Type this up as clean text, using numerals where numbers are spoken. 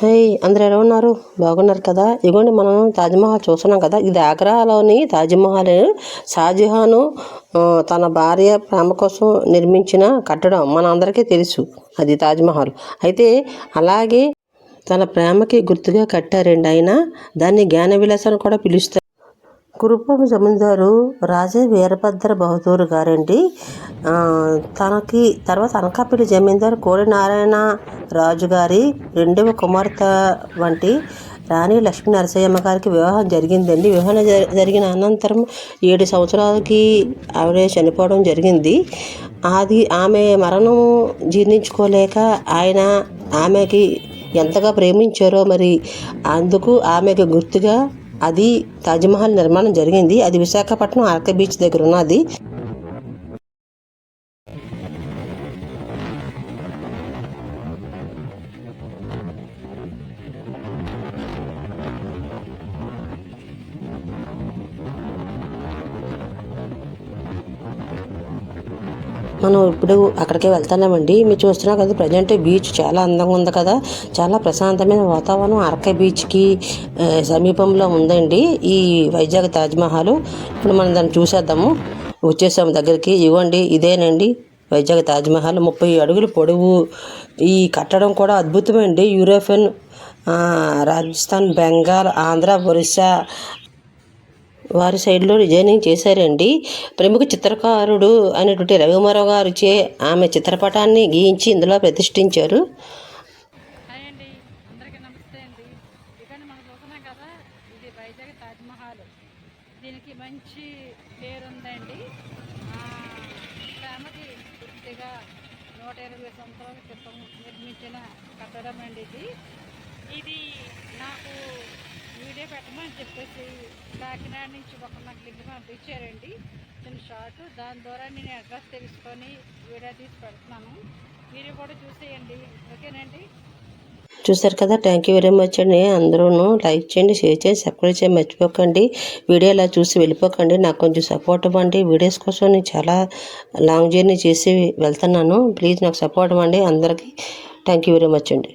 హే అందరూ ఎలా ఉన్నారు? బాగున్నారు కదా? ఇగోండి మనం తాజ్మహల్ చూస్తున్నాం కదా. ఇది ఆగ్రాలోని తాజ్మహల్. షాజహాను తన భార్య ప్రేమ కోసం నిర్మించిన కట్టడం మన అందరికీ తెలుసు. అది తాజ్మహల్. అయితే అలాగే తన ప్రేమకి గుర్తుగా కట్టారండి ఆయన. దాన్ని జ్ఞాన విలాసం కూడా పిలుస్తారు. కురుపం జమీందారు రాజా వీరభద్ర బహదూర్ గారండి. తనకి తర్వాత అనకాపల్లి జమీందారు కోడి నారాయణ రాజు గారి రెండవ కుమార్తె వంటి రాణి లక్ష్మీ నరసయ్యమ్మ గారికి వివాహం జరిగిందండి. వివాహం జరిగిన అనంతరం 7 సంవత్సరాలకి ఆవిడ చనిపోవడం జరిగింది. ఆమె మరణం జీర్ణించుకోలేక ఆయన ఆమెకి ఎంతగా ప్రేమించారో మరి అందుకు ఆమెకు గుర్తుగా అది తాజ్మహల్ నిర్మాణం జరిగింది. అది విశాఖపట్నం ఆర్కే బీచ్ దగ్గర ఉన్నది. మనం ఇప్పుడు అక్కడికే వెళ్తున్నామండి. మీరు చూస్తున్నారు కదా, ప్రజెంట్ బీచ్ చాలా అందంగా ఉంది కదా. చాలా ప్రశాంతమైన వాతావరణం ఆర్కే బీచ్కి సమీపంలో ఉందండి ఈ వైజాగ్ తాజ్మహల్. ఇప్పుడు మనం దాన్ని చూసేద్దాము. వచ్చేసాము దగ్గరికి. ఇవ్వండి, ఇదేనండి వైజాగ్ తాజ్మహల్. 30 అడుగులు పొడవు. ఈ కట్టడం కూడా అద్భుతమండి. యూరోపియన్, రాజస్థాన్, బెంగాల్, ఆంధ్ర, ఒరిస్సా వారి సైడ్లో డిజైనింగ్ చేశారండి. ప్రముఖ చిత్రకారుడు అయినటువంటి రవికుమారావు గారిచే ఆమె చిత్రపటాన్ని గీయించి ఇందులో ప్రతిష్ఠించారు. దీనికి మంచి పేరుందండి. ప్రేమకి పూర్తిగా 120 సంవత్సరాల క్రితం నిర్మించిన కట్టడం అండి ఇది నాకు వీడియో పెట్టమని చెప్పేసి కాకినాడ నుంచి నాకు లింక్ పంపించారండి. చిన్న షార్ట్, దాని ద్వారా నేను అడ్రస్ తెలుసుకొని వీడియో తీసి పెడుతున్నాను. మీరు కూడా చూసేయండి, ఓకేనండి? చూసారు కదా. థ్యాంక్ యూ వెరీ మచ్ అండి. అందరూ లైక్ చేయండి, షేర్ చేయండి, సబ్స్క్రైబ్ చేయండి మర్చిపోకండి. వీడియో ఇలా చూసి వెళ్ళిపోకండి. నాకు కొంచెం సపోర్ట్ ఇవ్వండి. వీడియోస్ కోసం నేను చాలా లాంగ్ జర్నీ చేసి వెళ్తున్నాను. ప్లీజ్ నాకు సపోర్ట్ ఇవ్వండి అందరికీ. థ్యాంక్ యూ వెరీ మచ్ అండి.